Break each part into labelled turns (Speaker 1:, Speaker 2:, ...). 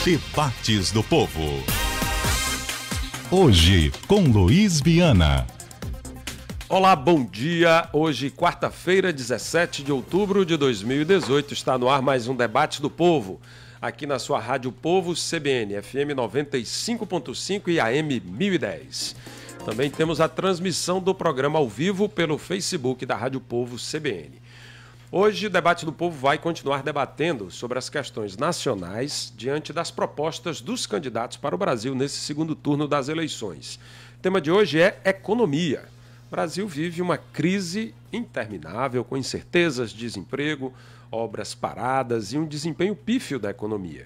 Speaker 1: Debates do Povo. Hoje, com Luiz Viana.
Speaker 2: Olá, bom dia. Hoje, quarta-feira, 17 de outubro de 2018, está no ar mais um Debate do Povo, aqui na sua Rádio Povo CBN, FM 95.5 e AM 1010. Também temos a transmissão do programa ao vivo pelo Facebook da Rádio Povo CBN. Hoje, o Debate do Povo vai continuar debatendo sobre as questões nacionais diante das propostas dos candidatos para o Brasil nesse segundo turno das eleições. O tema de hoje é economia. O Brasil vive uma crise interminável, com incertezas, desemprego, obras paradas e um desempenho pífio da economia.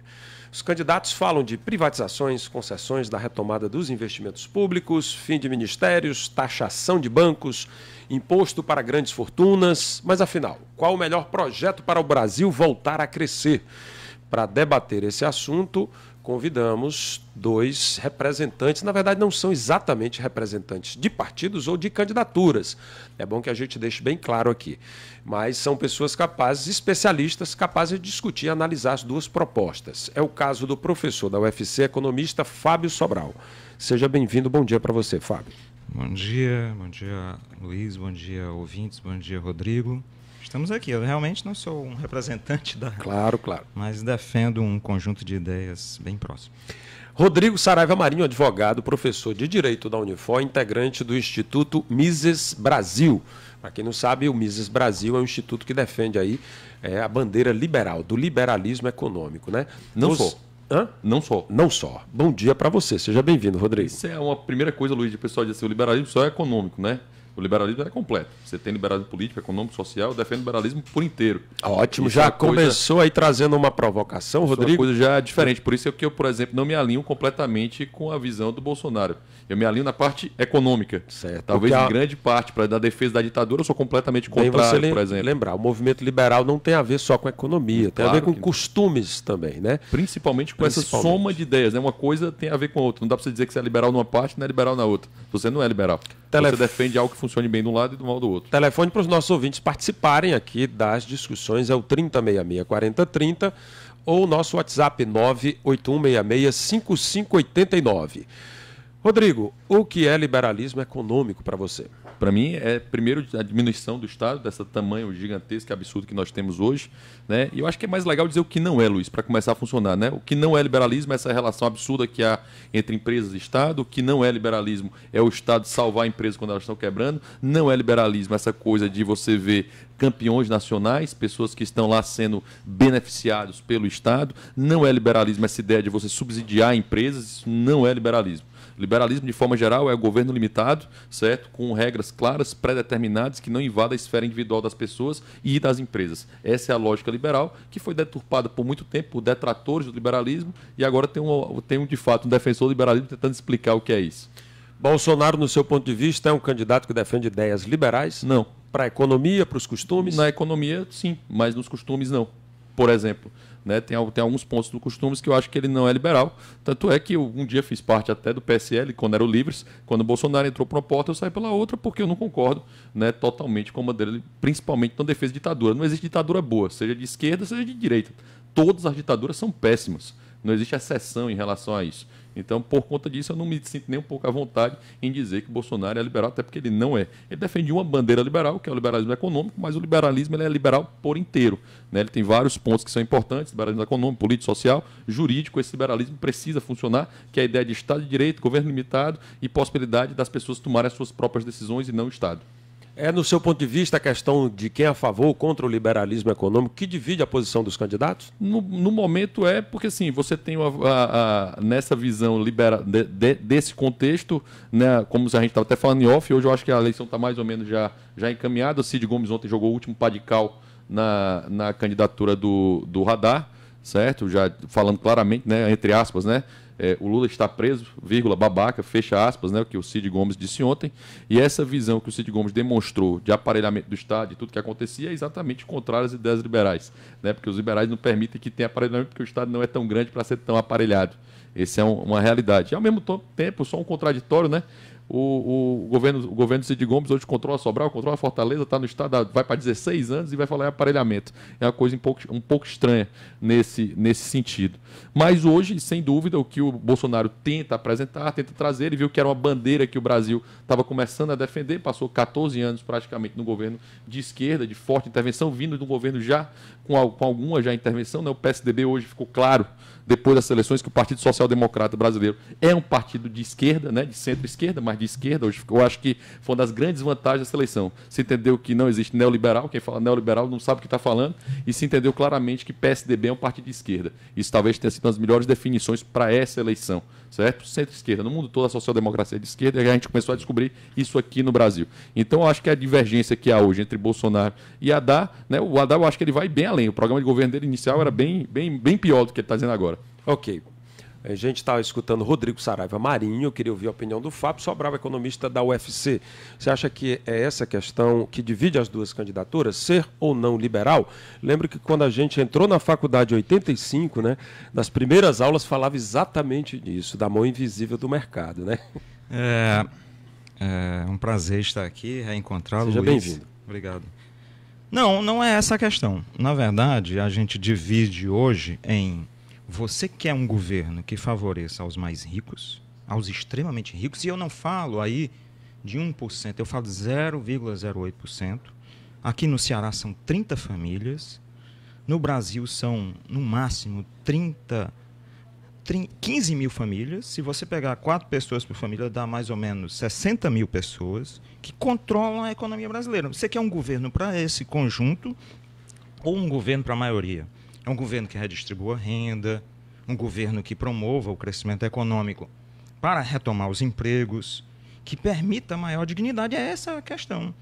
Speaker 2: Os candidatos falam de privatizações, concessões da retomada dos investimentos públicos, fim de ministérios, taxação de bancos, imposto para grandes fortunas. Mas, afinal, qual o melhor projeto para o Brasil voltar a crescer? Para debater esse assunto, convidamos dois representantes, na verdade não são exatamente representantes de partidos ou de candidaturas, é bom que a gente deixe bem claro aqui, mas são pessoas capazes, especialistas, capazes de discutir e analisar as duas propostas. É o caso do professor da UFC, economista Fábio Sobral. Seja bem-vindo, bom dia para você, Fábio.
Speaker 3: Bom dia Luiz, bom dia ouvintes, bom dia Rodrigo. Estamos aqui, eu realmente não sou um representante da...
Speaker 2: Claro.
Speaker 3: Mas defendo um conjunto de ideias bem próximo.
Speaker 2: Rodrigo Saraiva Marinho, advogado, professor de Direito da Unifor, integrante do Instituto Mises Brasil. Para quem não sabe, o Mises Brasil é um instituto que defende aí a bandeira liberal, do liberalismo econômico, né?
Speaker 4: Não só.
Speaker 2: Hã? Não só. Bom dia para você, seja bem-vindo, Rodrigo.
Speaker 4: Isso é uma primeira coisa, Luiz, de pessoal dizer assim, o liberalismo só é econômico, né? O liberalismo é completo. Você tem liberalismo político, econômico, social, eu defendo o liberalismo por inteiro.
Speaker 2: Ótimo, isso já começou aí trazendo uma provocação, Rodrigo?
Speaker 4: É uma coisa já diferente. Por isso é que eu, por exemplo, não me alinho completamente com a visão do Bolsonaro. Eu me alinho na parte econômica.
Speaker 2: Certo.
Speaker 4: Talvez em grande parte, para dar defesa da ditadura, eu sou completamente contrário, por exemplo.
Speaker 2: Lembrar, o movimento liberal não tem a ver só com economia, tem a ver com costumes também, né?
Speaker 4: Principalmente com essa soma de ideias, né? Uma coisa tem a ver com a outra. Não dá para você dizer que você é liberal numa parte e não é liberal na outra. Você não é liberal. Você defende algo que funcione bem de um lado e do mal do outro.
Speaker 2: Telefone para os nossos ouvintes participarem aqui das discussões é o 3066-4030 ou o nosso WhatsApp 981665589. Rodrigo, o que é liberalismo econômico para você?
Speaker 4: Para mim, é primeiro a diminuição do Estado, dessa tamanho gigantesco, absurdo que nós temos hoje, né? E eu acho que é mais legal dizer o que não é, Luiz, para começar a funcionar, né? O que não é liberalismo é essa relação absurda que há entre empresas e Estado. O que não é liberalismo é o Estado salvar empresas quando elas estão quebrando. Não é liberalismo essa coisa de você ver campeões nacionais, pessoas que estão lá sendo beneficiados pelo Estado. Não é liberalismo essa ideia de você subsidiar empresas. Isso não é liberalismo. Liberalismo, de forma geral, é o governo limitado, certo? Com regras claras, pré-determinadas, que não invadam a esfera individual das pessoas e das empresas. Essa é a lógica liberal, que foi deturpada por muito tempo por detratores do liberalismo, e agora tem de fato, um defensor do liberalismo tentando explicar o que é isso. Bolsonaro, no seu ponto de vista, é um candidato que defende ideias liberais? Não. Para a economia, para os costumes? Na economia, sim, mas nos costumes, não. Por exemplo, né, tem alguns pontos do costumes que eu acho que ele não é liberal. Tanto é que eu um dia fiz parte até do PSL, quando era o Livres. Quando o Bolsonaro entrou por uma porta, eu saí pela outra, porque eu não concordo, né, totalmente com a bandeira, principalmente na defesa de ditadura. Não existe ditadura boa, seja de esquerda, seja de direita. Todas as ditaduras são péssimas. Não existe exceção em relação a isso. Então, por conta disso, eu não me sinto nem um pouco à vontade em dizer que o Bolsonaro é liberal, até porque ele não é. Ele defende uma bandeira liberal, que é o liberalismo econômico, mas o liberalismo ele é liberal por inteiro, né? Ele tem vários pontos que são importantes, liberalismo econômico, político, social, jurídico. Esse liberalismo precisa funcionar, que é a ideia de Estado de Direito, governo limitado e possibilidade das pessoas tomarem as suas próprias decisões e não o Estado.
Speaker 2: É, no seu ponto de vista, a questão de quem é a favor ou contra o liberalismo econômico que divide a posição dos candidatos?
Speaker 4: No momento é porque, assim, você tem nessa visão desse contexto, né, como a gente estava até falando em off, hoje eu acho que a eleição está mais ou menos já encaminhada. O Cid Gomes ontem jogou o último pá de cal na candidatura do Radar, certo? Já falando claramente, né, entre aspas, né? O Lula está preso, vírgula, babaca, fecha aspas, né, o que o Cid Gomes disse ontem. E essa visão que o Cid Gomes demonstrou de aparelhamento do Estado, de tudo que acontecia, é exatamente contrária às ideias liberais, né, porque os liberais não permitem que tenha aparelhamento, porque o Estado não é tão grande para ser tão aparelhado. Essa é uma realidade. E, ao mesmo tempo, só um contraditório, né? O governo do Cid Gomes hoje controla Sobral, controla Fortaleza, está no estado, vai para 16 anos e vai falar em aparelhamento. É uma coisa um pouco estranha nesse sentido. Mas hoje, sem dúvida, o que o Bolsonaro tenta apresentar, tenta trazer, ele viu que era uma bandeira que o Brasil estava começando a defender, passou 14 anos praticamente no governo de esquerda, de forte intervenção, vindo de um governo já com alguma já intervenção, né? O PSDB hoje ficou claro, depois das eleições, que o Partido Social Democrata Brasileiro é um partido de esquerda, né? De centro-esquerda, mas de esquerda. Hoje, eu acho que foi uma das grandes vantagens dessa eleição. Se entendeu que não existe neoliberal, quem fala neoliberal não sabe o que está falando, e se entendeu claramente que PSDB é um partido de esquerda. Isso talvez tenha sido uma das melhores definições para essa eleição, certo? Centro-esquerda. No mundo todo a social-democracia é de esquerda, e a gente começou a descobrir isso aqui no Brasil. Então, eu acho que a divergência que há hoje entre Bolsonaro e Haddad, né? O Haddad, eu acho que ele vai bem além. O programa de governo dele inicial era bem pior do que ele está dizendo agora.
Speaker 2: Ok. A gente estava escutando Rodrigo Saraiva Marinho, eu queria ouvir a opinião do Fábio Sobral, economista da UFC. Você acha que é essa questão que divide as duas candidaturas, ser ou não liberal? Lembro que quando a gente entrou na faculdade em 85, né, nas primeiras aulas falava exatamente disso, da mão invisível do mercado, né?
Speaker 3: É um prazer estar aqui, reencontrá-lo, Luiz.
Speaker 2: Seja bem-vindo.
Speaker 3: Obrigado. Não é essa a questão. Na verdade, a gente divide hoje em você quer um governo que favoreça aos mais ricos, aos extremamente ricos, e eu não falo aí de 1%, eu falo de 0,08%. Aqui no Ceará são 30 famílias, no Brasil são, no máximo, 15 mil famílias. Se você pegar 4 pessoas por família, dá mais ou menos 60 mil pessoas que controlam a economia brasileira. Você quer um governo para esse conjunto ou um governo para a maioria? É um governo que redistribua renda, um governo que promova o crescimento econômico para retomar os empregos, que permita maior dignidade. É essa a questão.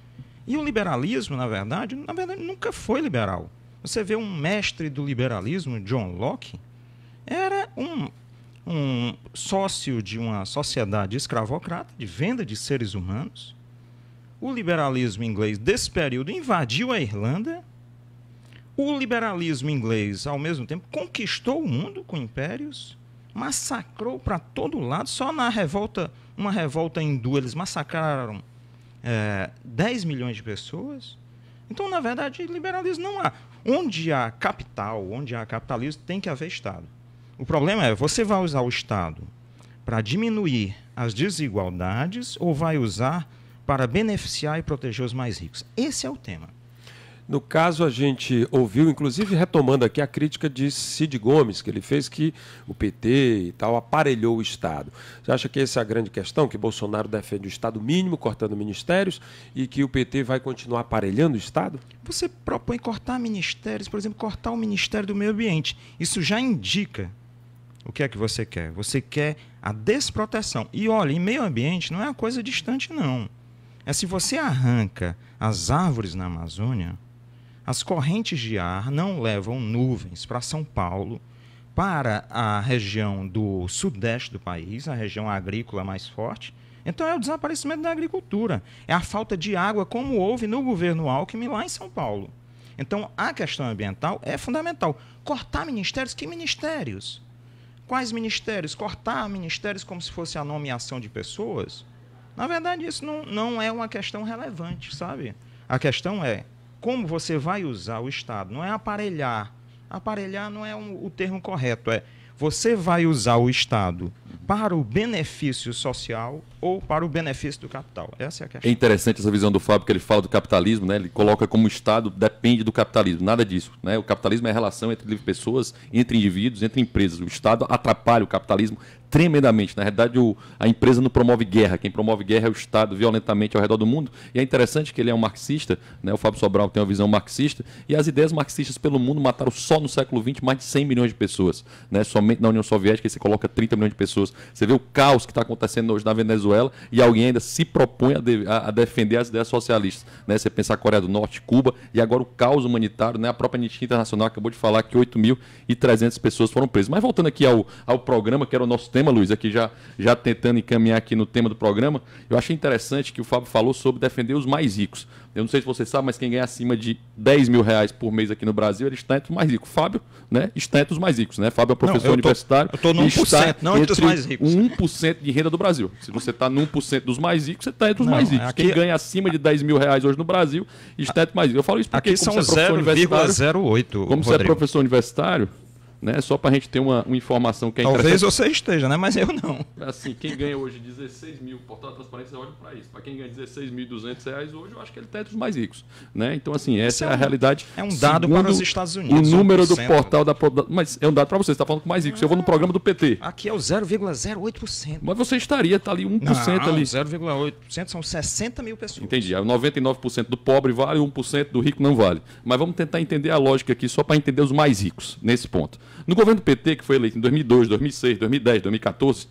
Speaker 3: E o liberalismo, na verdade, nunca foi liberal. Você vê um mestre do liberalismo, John Locke, era um sócio de uma sociedade escravocrata, de venda de seres humanos. O liberalismo inglês, desse período, invadiu a Irlanda. O liberalismo inglês, ao mesmo tempo, conquistou o mundo com impérios, massacrou para todo lado. Só na uma revolta hindu, eles massacraram 10 milhões de pessoas. Então, na verdade, liberalismo não há. Onde há capital, onde há capitalismo, tem que haver Estado. O problema é, você vai usar o Estado para diminuir as desigualdades ou vai usar para beneficiar e proteger os mais ricos? Esse é o tema.
Speaker 2: No caso, a gente ouviu, inclusive retomando aqui a crítica de Cid Gomes, que ele fez que o PT e tal aparelhou o Estado. Você acha que essa é a grande questão, que Bolsonaro defende o Estado mínimo, cortando ministérios, e que o PT vai continuar aparelhando o Estado?
Speaker 3: Você propõe cortar ministérios, por exemplo, cortar o Ministério do Meio Ambiente. Isso já indica o que é que você quer. Você quer a desproteção. E olha, em meio ambiente não é uma coisa distante, não. É se você arranca as árvores na Amazônia, as correntes de ar não levam nuvens para São Paulo, para a região do sudeste do país, a região agrícola mais forte. Então é o desaparecimento da agricultura. É a falta de água, como houve no governo Alckmin lá em São Paulo. Então a questão ambiental é fundamental. Cortar ministérios? Que ministérios? Quais ministérios? Cortar ministérios como se fosse a nomeação de pessoas? Na verdade, isso não é uma questão relevante, sabe? A questão é como você vai usar o Estado. Não é aparelhar. Aparelhar não é o termo correto. É você vai usar o Estado para o benefício social ou para o benefício do capital. Essa é a questão.
Speaker 4: É interessante essa visão do Fábio, que ele fala do capitalismo, né? Ele coloca como o Estado depende do capitalismo. Nada disso, né? O capitalismo é a relação entre pessoas, entre indivíduos, entre empresas. O Estado atrapalha o capitalismo tremendamente. Na realidade, a empresa não promove guerra. Quem promove guerra é o Estado, violentamente ao redor do mundo. E é interessante que ele é um marxista, né? O Fábio Sobral tem uma visão marxista, e as ideias marxistas pelo mundo mataram só no século XX mais de 100 milhões de pessoas, né? Somente na União Soviética você coloca 30 milhões de pessoas. Você vê o caos que está acontecendo hoje na Venezuela e alguém ainda se propõe a defender as ideias socialistas, né? Você pensar Coreia do Norte, Cuba, e agora o caos humanitário, né? A própria Anistia Internacional acabou de falar que 8.300 pessoas foram presas. Mas voltando aqui ao programa, que era o nosso tema, Luiz, aqui já tentando encaminhar aqui no tema do programa, eu achei interessante que o Fábio falou sobre defender os mais ricos. Eu não sei se você sabe, mas quem ganha acima de 10 mil reais por mês aqui no Brasil, ele está entre os mais ricos. Fábio, né, está entre os mais ricos, né? Fábio é professor universitário.
Speaker 3: Eu estou no 1%, não entre os mais ricos.
Speaker 4: 1% de renda do Brasil. Se você está no 1% dos mais ricos, você está entre os mais ricos.
Speaker 3: Aqui...
Speaker 4: Quem ganha acima de 10 mil reais hoje no Brasil, está entre os mais ricos. Eu falo isso porque
Speaker 3: aqui são 0,08.
Speaker 4: Como você é professor universitário, né? Só para a gente ter uma informação que é interessante.
Speaker 3: Talvez você esteja, né? Mas eu não.
Speaker 4: Assim, quem ganha hoje 16 mil, portal da transparência, olha para isso. Para quem ganha 16.200 reais hoje, eu acho que ele está entre os mais ricos, né? Então, assim, essa é a realidade.
Speaker 3: É um dado para os Estados Unidos.
Speaker 4: O número do portal da... Mas é um dado para você está falando com mais ricos. Se eu vou no programa do PT.
Speaker 3: Aqui é o 0,08%.
Speaker 4: Mas você estaria, tá ali 1%
Speaker 3: não,
Speaker 4: ali.
Speaker 3: 0,8% são 60 mil pessoas.
Speaker 4: Entendi. 99% do pobre vale, 1% do rico não vale. Mas vamos tentar entender a lógica aqui, só para entender os mais ricos, nesse ponto. No governo do PT, que foi eleito em 2002, 2006, 2010, 2014,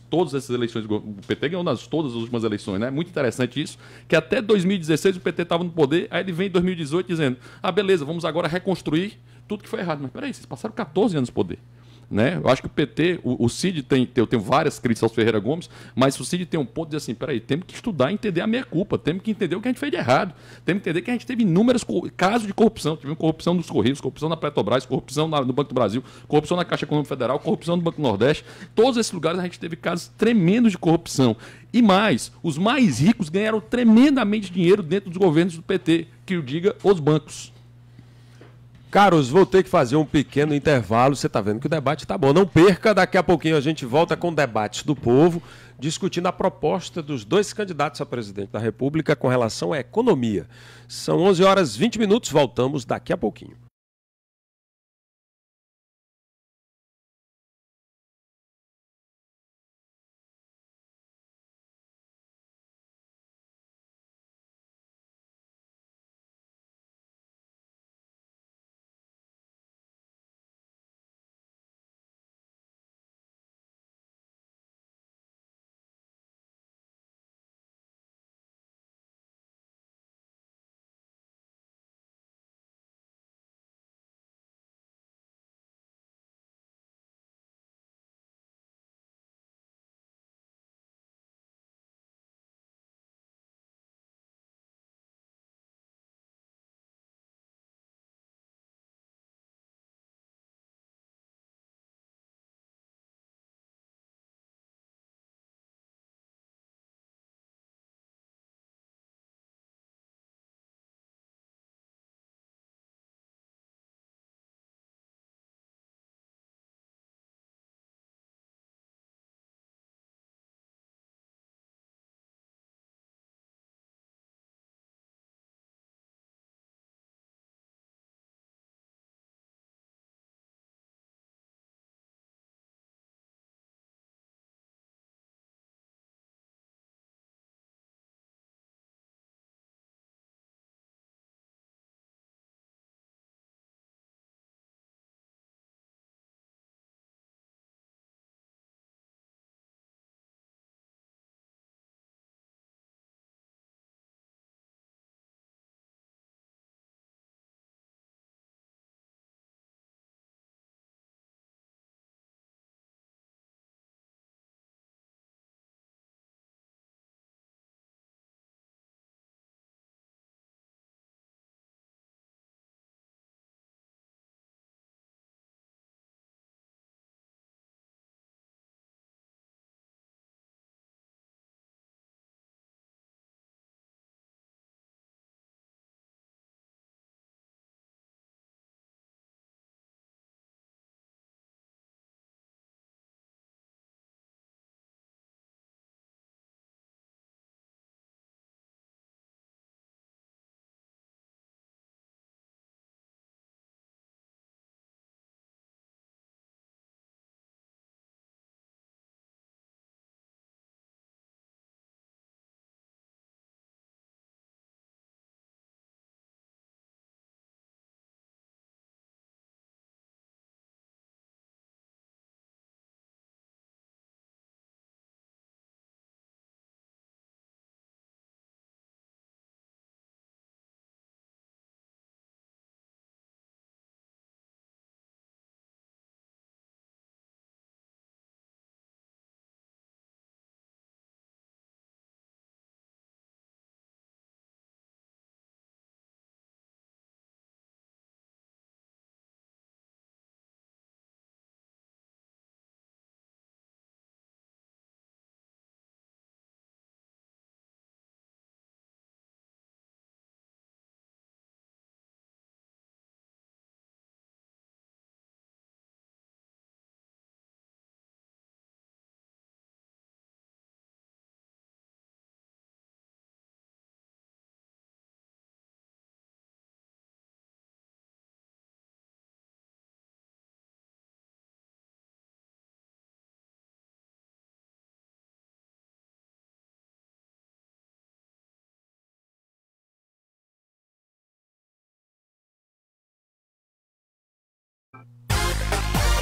Speaker 4: todas essas eleições, o PT ganhou todas as últimas eleições, né? Muito interessante isso, que até 2016 o PT estava no poder, aí ele vem em 2018 dizendo, beleza, vamos agora reconstruir tudo que foi errado. Mas peraí, vocês passaram 14 anos no poder. Né? Eu acho que o PT, o Cid eu tenho várias críticas ao Ferreira Gomes, mas o Cid tem um ponto de dizer assim, peraí, temos que estudar e entender a meia-culpa, temos que entender o que a gente fez de errado, temos que entender que a gente teve inúmeros casos de corrupção, tivemos corrupção nos Correios, corrupção na Petrobras, corrupção no Banco do Brasil, corrupção na Caixa Econômica Federal, corrupção no Banco do Nordeste, todos esses lugares a gente teve casos tremendos de corrupção. E mais, os mais ricos ganharam tremendamente dinheiro dentro dos governos do PT, que o diga os bancos.
Speaker 2: Caros, vou ter que fazer um pequeno intervalo. Você está vendo que o debate está bom. Não perca, daqui a pouquinho a gente volta com o debate do povo, discutindo a proposta dos dois candidatos a presidente da República com relação à economia. São 11h20, voltamos daqui a pouquinho.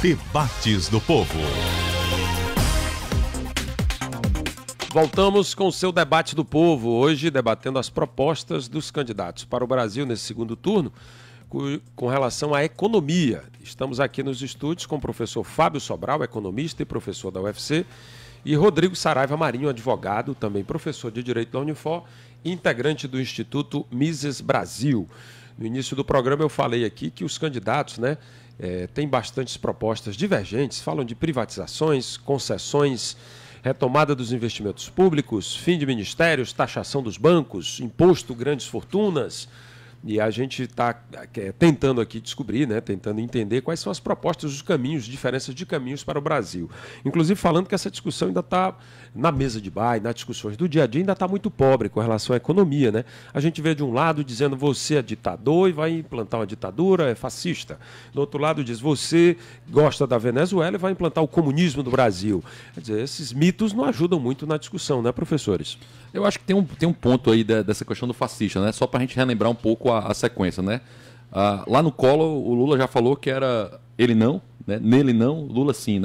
Speaker 1: Debates do Povo.
Speaker 2: Voltamos com o seu debate do povo, hoje debatendo as propostas dos candidatos para o Brasil nesse segundo turno com relação à economia. Estamos aqui nos estúdios com o professor Fábio Sobral, economista e professor da UFC, e Rodrigo Saraiva Marinho, advogado, também professor de Direito da Unifor, integrante do Instituto Mises Brasil. No início do programa eu falei aqui que os candidatos, têm bastantes propostas divergentes, falam de privatizações, concessões, retomada dos investimentos públicos, fim de ministérios, taxação dos bancos, imposto grandes fortunas. E a gente está tentando aqui descobrir, tentando entender quais são as propostas, os caminhos, diferenças de caminhos para o Brasil. Inclusive falando que essa discussão ainda está na mesa de bar, nas discussões do dia a dia, ainda está muito pobre com relação à economia. A gente vê de um lado dizendo você é ditador e vai implantar uma ditadura, é fascista. Do outro lado diz você gosta da Venezuela e vai implantar o comunismo do Brasil. Quer dizer, esses mitos não ajudam muito na discussão, professores?
Speaker 4: Eu acho que tem um ponto aí dessa questão do fascista, só para a gente relembrar um pouco a sequência. Lá no Collor, o Lula já falou que era ele não, nele não, Lula sim.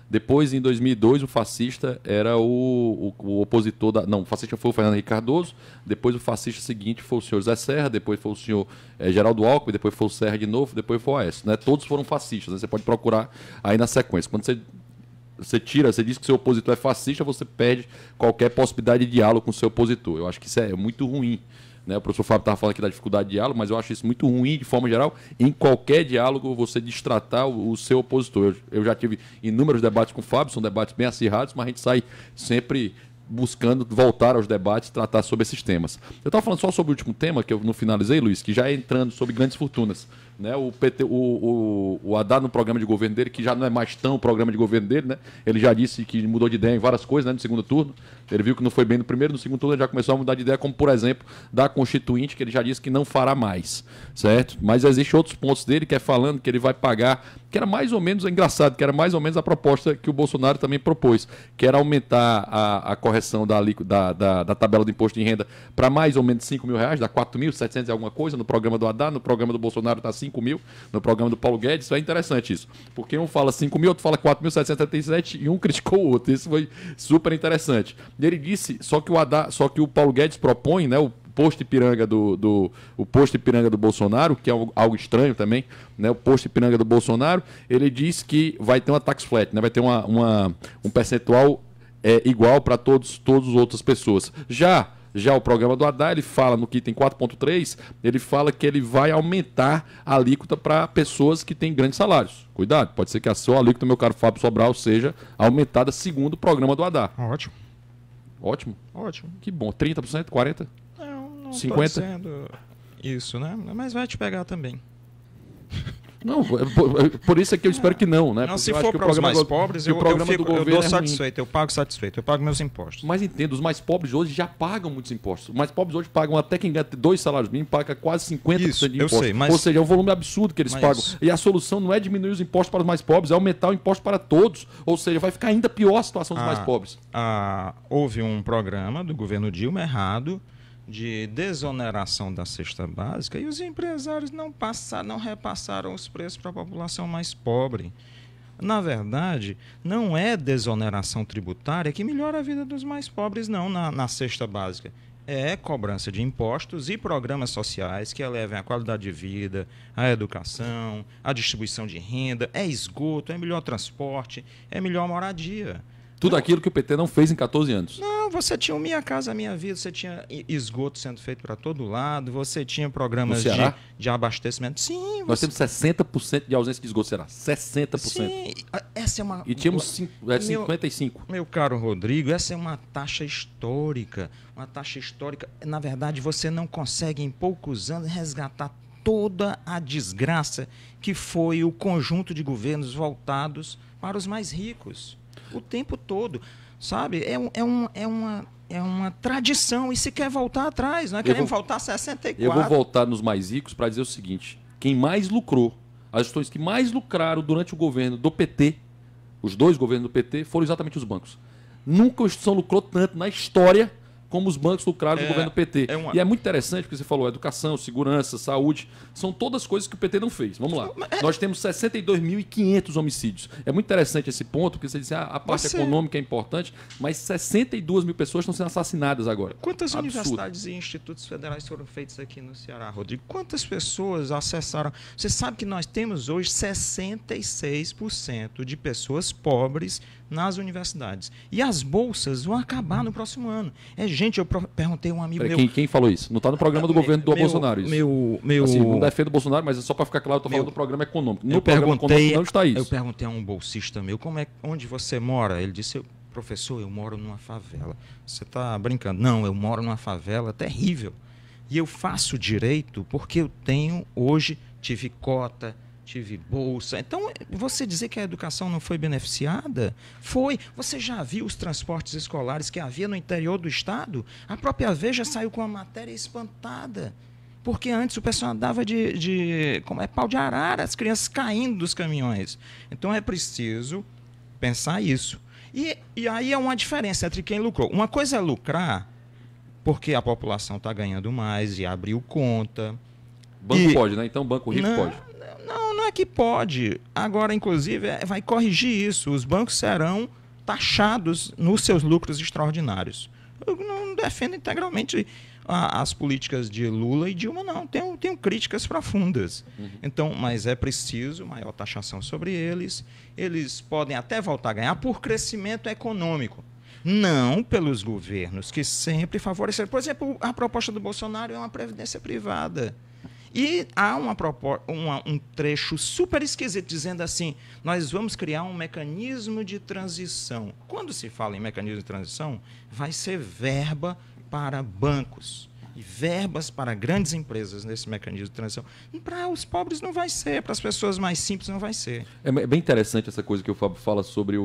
Speaker 4: Depois, em 2002, o fascista era o opositor Não, o fascista foi o Fernando Henrique Cardoso, depois o fascista seguinte foi o senhor Zé Serra, depois foi o senhor Geraldo Alckmin, depois foi o Serra de novo, depois foi o Aécio. Todos foram fascistas, você pode procurar aí na sequência. Quando você diz que seu opositor é fascista, você perde qualquer possibilidade de diálogo com o seu opositor. Eu acho que isso é muito ruim. O professor Fábio estava falando aqui da dificuldade de diálogo, mas eu acho isso muito ruim, de forma geral, em qualquer diálogo você destratar o seu opositor. Eu já tive inúmeros debates com o Fábio, são debates bem acirrados, mas a gente sai sempre buscando voltar aos debates, tratar sobre esses temas. Eu estava falando só sobre o último tema, que eu não finalizei, Luiz, que já é entrando sobre grandes fortunas. O PT, o Haddad no programa de governo dele, que já não é mais tão o programa de governo dele, ele já disse que mudou de ideia em várias coisas, no segundo turno. Ele viu que não foi bem no primeiro, no segundo turno ele já começou a mudar de ideia, como por exemplo, da Constituinte, que ele já disse que não fará mais, certo? Mas existem outros pontos dele que é falando que ele vai pagar, que era mais ou menos, engraçado, que era mais ou menos a proposta que o Bolsonaro também propôs, que era aumentar a correção da tabela do imposto de renda para mais ou menos R$5.000, dá 4.700 e alguma coisa, no programa do Haddad, no programa do Bolsonaro está 5.000, no programa do Paulo Guedes. Isso é interessante isso, porque um fala 5.000, outro fala 4.777 e um criticou o outro. Isso foi super interessante. E ele disse, só que o Paulo Guedes propõe, o posto Ipiranga o posto Ipiranga do Bolsonaro, que é algo estranho também, o posto Ipiranga do Bolsonaro, ele diz que vai ter uma tax flat, vai ter um percentual igual para todas as outras pessoas. Já o programa do Haddad, ele fala no item 4.3, ele fala que ele vai aumentar a alíquota para pessoas que têm grandes salários. Cuidado, pode ser que a sua alíquota, meu caro Fábio Sobral, seja aumentada segundo o programa do Haddad.
Speaker 3: Ótimo.
Speaker 4: Ótimo?
Speaker 3: Ótimo.
Speaker 4: Que bom. 30%, 40%?
Speaker 3: Não
Speaker 4: 50%?
Speaker 3: Estou dizendo isso, Mas vai te pegar também.
Speaker 4: Não, por isso é que eu espero que não,
Speaker 3: Não, se for para os mais pobres, eu dou satisfeito, eu pago satisfeito, eu pago meus impostos.
Speaker 4: Mas entendo, os mais pobres hoje já pagam muitos impostos. Os mais pobres hoje pagam, até quem ganha 2 salários mínimos, paga quase 50% de impostos.
Speaker 3: Eu sei, mas...
Speaker 4: Ou seja, é um volume absurdo que eles pagam. E a solução não é diminuir os impostos para os mais pobres, é aumentar o imposto para todos. Ou seja, vai ficar ainda pior a situação dos mais pobres.
Speaker 3: Houve um programa do governo Dilma errado, de desoneração da cesta básica, e os empresários não repassaram os preços para a população mais pobre. Na verdade, não é desoneração tributária que melhora a vida dos mais pobres, não, na cesta básica. É cobrança de impostos e programas sociais que elevem a qualidade de vida, a educação, a distribuição de renda, é esgoto, é melhor transporte, é melhor moradia.
Speaker 4: Tudo aquilo que o PT não fez em 14 anos.
Speaker 3: Não, você tinha o Minha Casa Minha Vida, você tinha esgoto sendo feito para todo lado, você tinha programas de abastecimento. Sim.
Speaker 4: Nós temos 60% de ausência de esgoto, será? 60%.
Speaker 3: Sim, essa é uma...
Speaker 4: E tínhamos 55%.
Speaker 3: Meu caro Rodrigo, essa é uma taxa histórica. Uma taxa histórica. Na verdade, você não consegue em poucos anos resgatar toda a desgraça que foi o conjunto de governos voltados para os mais ricos. O tempo todo, sabe? É uma tradição e se quer voltar atrás, não é? Queremos voltar a 64.
Speaker 4: Eu vou voltar nos mais ricos para dizer o seguinte, quem mais lucrou, as gestões que mais lucraram durante o governo do PT, os dois governos do PT, foram exatamente os bancos. Nunca a instituição lucrou tanto na história como os bancos lucraram no governo PT. E é muito interessante porque você falou educação, segurança, saúde, são todas coisas que o PT não fez. Vamos lá. Nós temos 62.500 homicídios. É muito interessante esse ponto, porque você disse a parte econômica é importante, mas 62 mil pessoas estão sendo assassinadas agora.
Speaker 3: Quantas universidades e institutos federais foram feitos aqui no Ceará, Rodrigo? Quantas pessoas acessaram? Você sabe que nós temos hoje 66% de pessoas pobres nas universidades. E as bolsas vão acabar no próximo ano. Gente, eu perguntei a um amigo meu...
Speaker 4: Quem falou isso? Não está no programa do governo do Bolsonaro isso. Assim, não defendo o Bolsonaro, mas só para ficar claro, eu estou falando do programa econômico. No programa econômico não está isso.
Speaker 3: Eu perguntei a um bolsista meu, onde você mora? Ele disse, professor, eu moro numa favela. Você está brincando? Não, eu moro numa favela terrível. E eu faço direito porque eu tive cota, tive bolsa. Então, você dizer que a educação não foi beneficiada? Foi. Você já viu os transportes escolares que havia no interior do estado? A própria Veja saiu com a matéria espantada. Porque antes o pessoal andava como é pau de arara, as crianças caindo dos caminhões. Então, é preciso pensar isso. E aí é uma diferença entre quem lucrou. Uma coisa é lucrar porque a população está ganhando mais e abriu conta.
Speaker 4: Banco pode, né? Então o banco rico pode.
Speaker 3: Não é que pode. Agora, inclusive, vai corrigir isso. Os bancos serão taxados nos seus lucros extraordinários. Eu não defendo integralmente as políticas de Lula e Dilma, não. Tenho críticas profundas. Então, mas é preciso maior taxação sobre eles. Eles podem até voltar a ganhar por crescimento econômico. Não pelos governos que sempre favoreceram. Por exemplo, a proposta do Bolsonaro é uma previdência privada. E há um trecho super esquisito dizendo assim, nós vamos criar um mecanismo de transição. Quando se fala em mecanismo de transição, vai ser verba para bancos e verbas para grandes empresas nesse mecanismo de transição. E para os pobres não vai ser, para as pessoas mais simples não vai ser.
Speaker 4: É bem interessante essa coisa que o Fábio fala sobre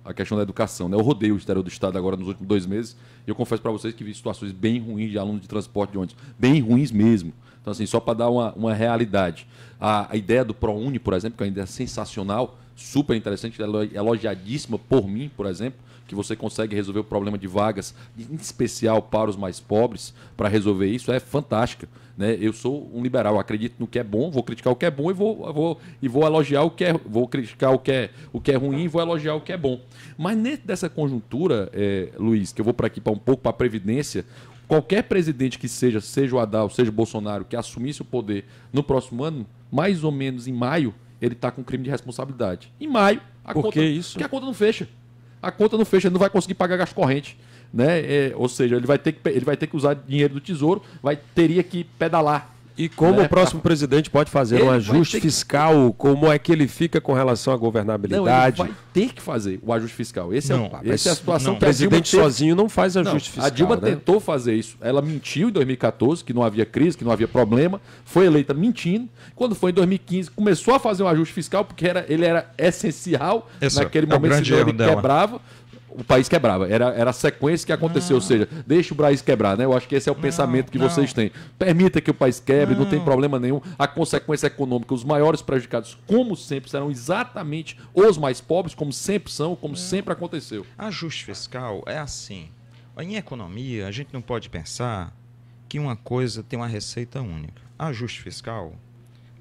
Speaker 4: a questão da educação, né? Eu rodei o interior do estado agora nos últimos 2 meses e eu confesso para vocês que vi situações bem ruins de alunos de transporte de ônibus, bem ruins mesmo. Então, assim, só para dar uma realidade. A ideia do ProUni, por exemplo, que ainda é sensacional, super interessante, elogiadíssima por mim, por exemplo, que você consegue resolver o problema de vagas, em especial para os mais pobres, para resolver isso, é fantástica. Né? Eu sou um liberal, acredito no que é bom, vou criticar o que é bom e vou elogiar o que é, vou criticar o que é ruim e vou elogiar o que é bom. Mas dentro dessa conjuntura, Luiz, que eu vou para aqui para um pouco para a Previdência, qualquer presidente que seja o Haddad, seja o Bolsonaro, que assumisse o poder no próximo ano, mais ou menos em maio, ele está com crime de responsabilidade. Em maio, porque a conta não fecha. A conta não fecha, ele não vai conseguir pagar gasto corrente. Né? Ou seja, ele vai ter que usar dinheiro do Tesouro, teria que pedalar.
Speaker 2: E como o próximo presidente pode fazer um ajuste fiscal, como é que ele fica com relação à governabilidade?
Speaker 4: Não, ele vai ter que fazer o ajuste fiscal. Essa é a situação
Speaker 2: que o presidente sozinho não faz ajuste fiscal.
Speaker 4: A Dilma tentou fazer isso. Ela mentiu em 2014, que não havia crise, que não havia problema. Foi eleita mentindo. Quando foi em 2015, começou a fazer um ajuste fiscal, porque ele era essencial. Naquele momento, senão ele quebrava. O país quebrava. Era a sequência que aconteceu. Ou seja, deixa o país quebrar, né? Eu acho que esse é o pensamento que vocês têm. Permita que o país quebre, não tem problema nenhum. A consequência econômica, os maiores prejudicados, como sempre, serão exatamente os mais pobres, como sempre são, como sempre aconteceu.
Speaker 3: Ajuste fiscal é assim. Em economia, a gente não pode pensar que uma coisa tem uma receita única. Ajuste fiscal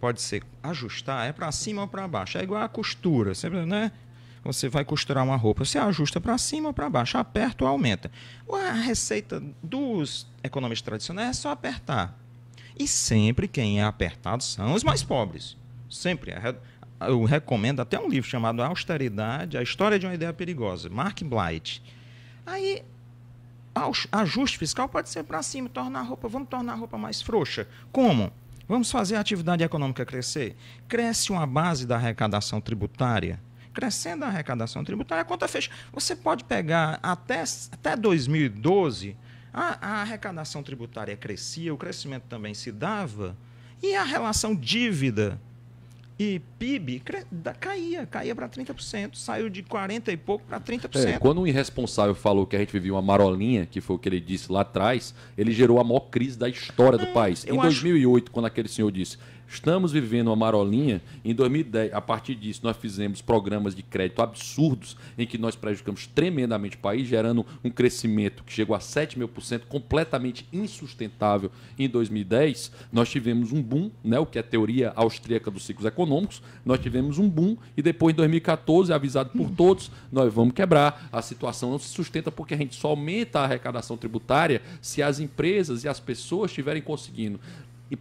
Speaker 3: pode ser ajustar, é para cima ou para baixo. É igual a costura, sempre, né? Você vai costurar uma roupa, você ajusta para cima ou para baixo, aperta ou aumenta. A receita dos economistas tradicionais é só apertar. E sempre quem é apertado são os mais pobres. Sempre. Eu recomendo até um livro chamado Austeridade, a História de uma Ideia Perigosa, Mark Blight. Aí, ajuste fiscal pode ser para cima, vamos tornar a roupa mais frouxa. Como? Vamos fazer a atividade econômica crescer? Cresce uma base da arrecadação tributária. Crescendo a arrecadação tributária, a conta fecha. Você pode pegar até 2012, a arrecadação tributária crescia, o crescimento também se dava, e a relação dívida E PIB caía para 30%, saiu de 40% e pouco para 30%.
Speaker 4: Quando um irresponsável falou que a gente vivia uma marolinha, que foi o que ele disse lá atrás, ele gerou a maior crise da história do país. Em 2008, quando aquele senhor disse, estamos vivendo uma marolinha, em 2010, a partir disso, nós fizemos programas de crédito absurdos, em que nós prejudicamos tremendamente o país, gerando um crescimento que chegou a 7 mil por cento, completamente insustentável. Em 2010, nós tivemos um boom, né, o que é a teoria austríaca dos ciclos econômicos, nós tivemos um boom e depois, em 2014, avisado por todos, nós vamos quebrar. A situação não se sustenta porque a gente só aumenta a arrecadação tributária se as empresas e as pessoas estiverem conseguindo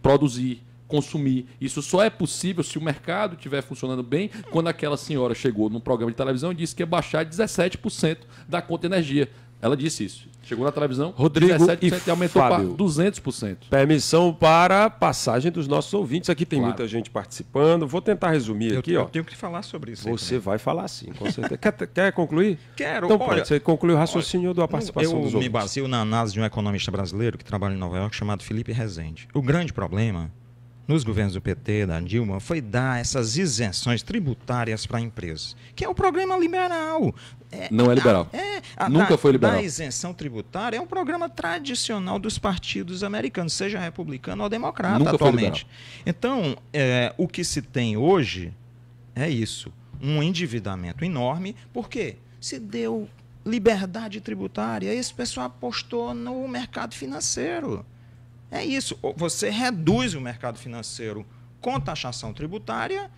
Speaker 4: produzir, consumir. Isso só é possível se o mercado estiver funcionando bem. Quando aquela senhora chegou num programa de televisão e disse que ia baixar 17% da conta de energia. Ela disse isso. Chegou na televisão,
Speaker 2: Rodrigo
Speaker 4: 17% e aumentou para 200%.
Speaker 2: Permissão para passagem dos nossos ouvintes. Aqui tem muita gente participando. Vou tentar resumir aqui.
Speaker 3: Eu tenho que falar sobre isso.
Speaker 2: Você vai falar sim, com certeza. Quer concluir?
Speaker 3: Quero.
Speaker 2: Então, olha, você concluiu o raciocínio da participação dos ouvintes.
Speaker 3: Eu me baseio na análise de um economista brasileiro que trabalha em Nova York, chamado Felipe Rezende. O grande problema nos governos do PT, da Dilma, foi dar essas isenções tributárias para empresas, que é o programa liberal.
Speaker 4: Não é liberal. Nunca foi liberal.
Speaker 3: A isenção tributária é um programa tradicional dos partidos americanos, seja republicano ou democrata. Nunca atualmente. Então, o que se tem hoje é isso, um endividamento enorme, porque se deu liberdade tributária, esse pessoal apostou no mercado financeiro. É isso, você reduz o mercado financeiro com taxação tributária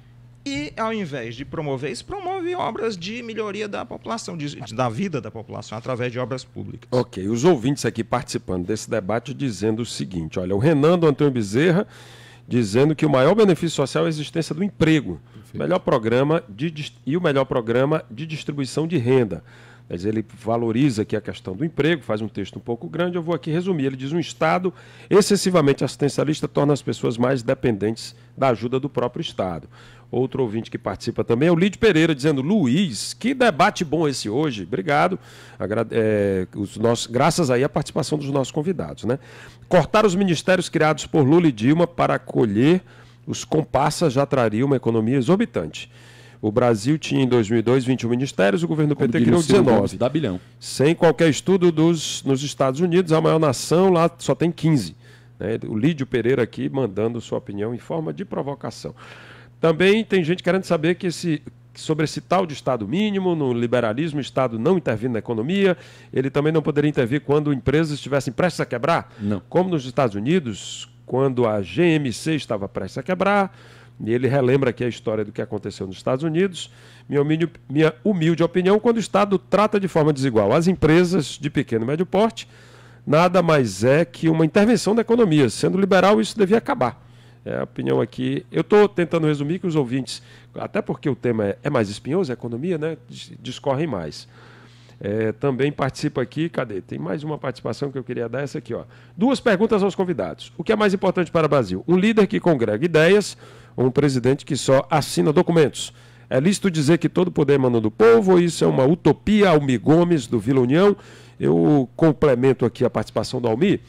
Speaker 3: e, ao invés de promover isso, promove obras de melhoria da população, da vida da população, através de obras públicas.
Speaker 2: Ok, os ouvintes aqui participando desse debate dizendo o seguinte, olha, o Renan do Antônio Bezerra dizendo que o maior benefício social é a existência do emprego, o melhor programa de distribuição de renda. Mas ele valoriza aqui a questão do emprego, faz um texto um pouco grande, eu vou aqui resumir. Ele diz: um Estado excessivamente assistencialista torna as pessoas mais dependentes da ajuda do próprio Estado. Outro ouvinte que participa também é o Lídio Pereira, dizendo: Luiz, que debate bom esse hoje. Obrigado. Graças aí à participação dos nossos convidados, né? Cortar os ministérios criados por Lula e Dilma para acolher os comparsas já traria uma economia exorbitante. O Brasil tinha, em 2002, 21 ministérios, o governo do PT criou 19.
Speaker 4: Dá bilhão.
Speaker 2: Sem qualquer estudo nos Estados Unidos, a maior nação lá só tem 15. Né? O Lídio Pereira aqui mandando sua opinião em forma de provocação. Também tem gente querendo saber sobre esse tal de Estado mínimo, no liberalismo, o Estado não intervindo na economia, ele também não poderia intervir quando empresas estivessem prestes a quebrar?
Speaker 4: Não.
Speaker 2: Como nos Estados Unidos, quando a GMC estava prestes a quebrar. E ele relembra aqui a história do que aconteceu nos Estados Unidos. Minha humilde opinião, quando o Estado trata de forma desigual as empresas de pequeno e médio porte, nada mais é que uma intervenção na economia. Sendo liberal, isso devia acabar. É a opinião aqui. Eu estou tentando resumir que os ouvintes, até porque o tema é mais espinhoso, a economia, né, discorrem mais. Também participa aqui, cadê? Tem mais uma participação que eu queria dar, essa aqui, ó. 2 perguntas aos convidados. O que é mais importante para o Brasil? Um líder que congrega ideias ou um presidente que só assina documentos? É lícito dizer que todo poder emana do povo ou isso é uma utopia? Almir Gomes, do Vila União. Eu complemento aqui a participação do Almir,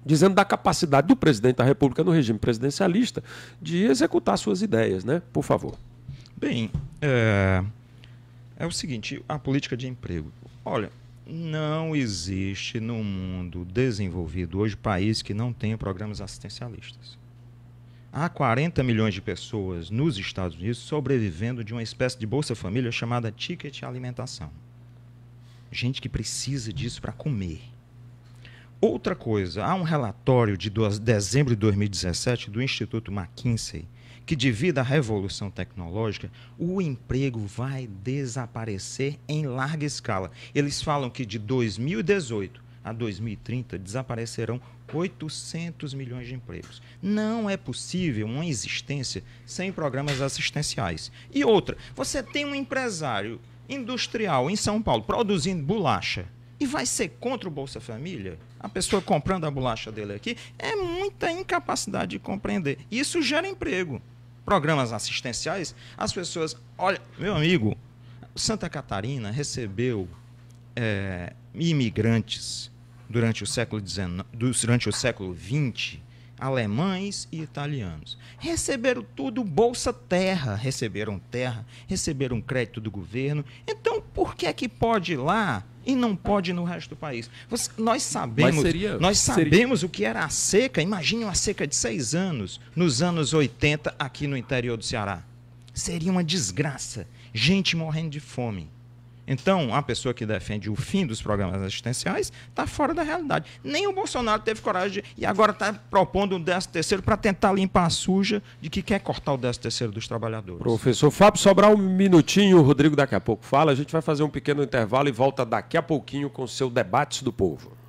Speaker 2: dizendo da capacidade do presidente da República no regime presidencialista de executar suas ideias, né? Por favor.
Speaker 3: Bem, é o seguinte, a política de emprego. Olha, não existe no mundo desenvolvido hoje país que não tenha programas assistencialistas. Há 40 milhões de pessoas nos Estados Unidos sobrevivendo de uma espécie de Bolsa Família chamada ticket alimentação. Gente que precisa disso para comer. Outra coisa, há um relatório de dezembro de 2017 do Instituto McKinsey que, devido à revolução tecnológica, o emprego vai desaparecer em larga escala. Eles falam que de 2018 a 2030 desaparecerão 800 milhões de empregos. Não é possível uma existência sem programas assistenciais. E outra, você tem um empresário industrial em São Paulo produzindo bolacha e vai ser contra o Bolsa Família? A pessoa comprando a bolacha dele aqui é muita incapacidade de compreender. Isso gera emprego. Programas assistenciais, as pessoas... Olha, meu amigo, Santa Catarina recebeu imigrantes durante o século XX alemães e italianos. Receberam tudo Bolsa Terra, receberam crédito do governo. Então, por que é que pode ir lá e não pode ir no resto do país? Nós sabemos o que era a seca. Imagine uma seca de 6 anos, nos anos 80, aqui no interior do Ceará. Seria uma desgraça. Gente morrendo de fome. Então, a pessoa que defende o fim dos programas assistenciais está fora da realidade. Nem o Bolsonaro teve coragem e agora está propondo o 13º para tentar limpar a suja de que quer cortar o 13º dos trabalhadores.
Speaker 2: Professor Fábio Sobral, um minutinho, o Rodrigo daqui a pouco fala. A gente vai fazer um pequeno intervalo e volta daqui a pouquinho com o seu Debates do Povo.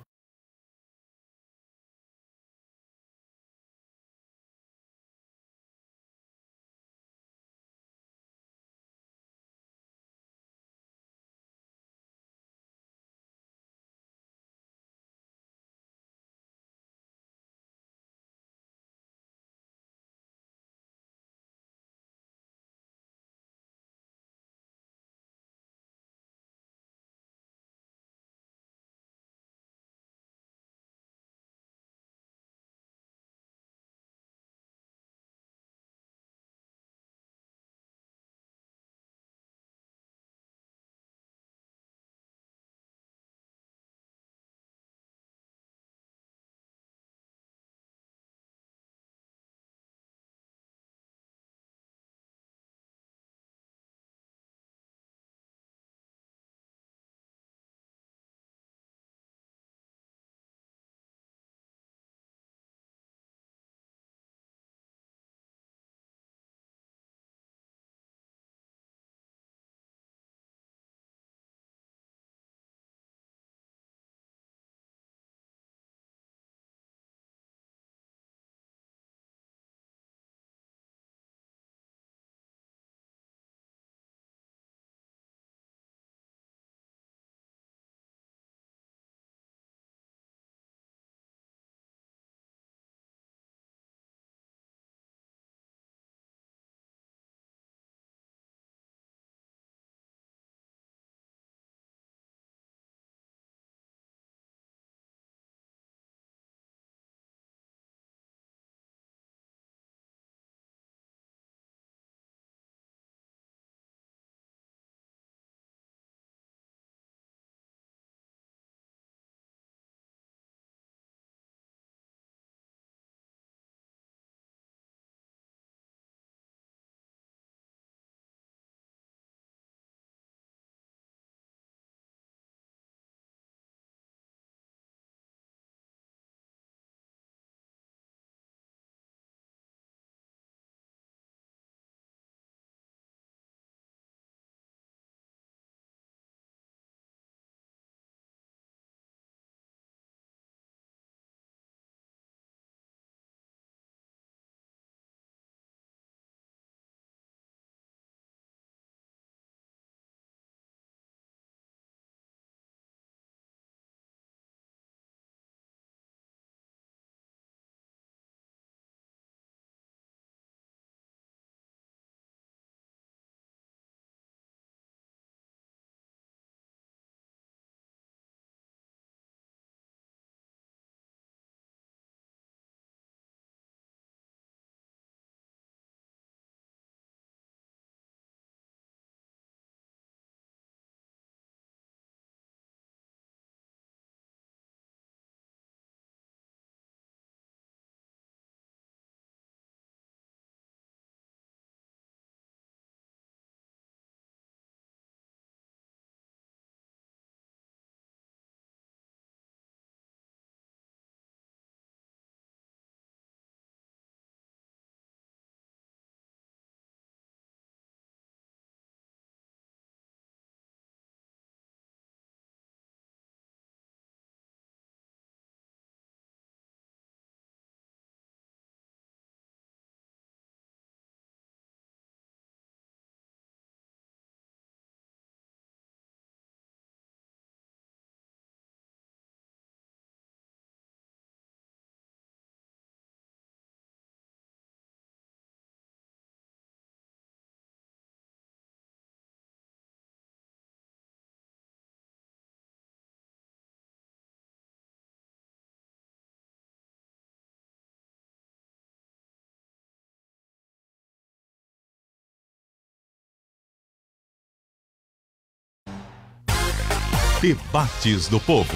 Speaker 1: Debates do Povo.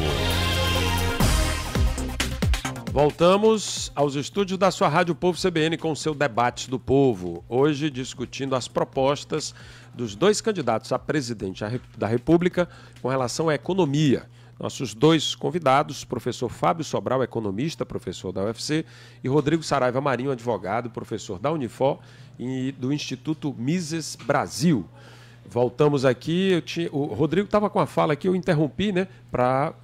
Speaker 2: Voltamos aos estúdios da sua Rádio Povo CBN com o seu Debate do Povo. Hoje discutindo as propostas dos dois candidatos a presidente da República com relação à economia. Nossos dois convidados, professor Fábio Sobral, economista, professor da UFC, e Rodrigo Saraiva Marinho, advogado, professor da Unifor e do Instituto Mises Brasil. Voltamos aqui, o Rodrigo estava com a fala aqui, eu interrompi, né, para